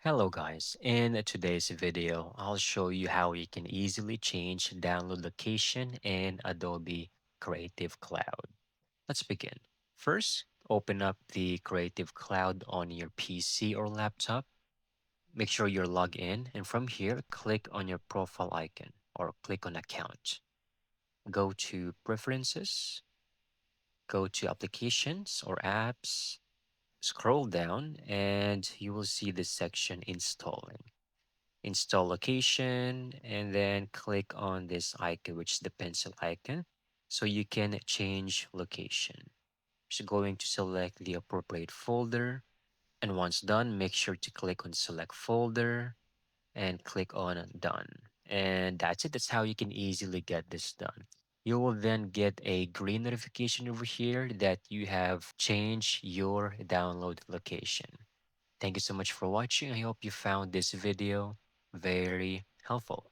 Hello guys, in today's video, I'll show you how you can easily change download location in Adobe Creative Cloud. Let's begin. First, open up the Creative Cloud on your PC or laptop. Make sure you're logged in, and from here, click on your profile icon or click on Account. Go to Preferences, go to Applications or Apps, scroll down, and you will see this section Installing. Install location, and then click on this icon, which is the pencil icon, so you can change location. So going to select the appropriate folder, and once done, make sure to click on select folder and click on done. And that's it. That's how you can easily get this done. You will then get a green notification over here that you have changed your download location. Thank you so much for watching. I hope you found this video very helpful.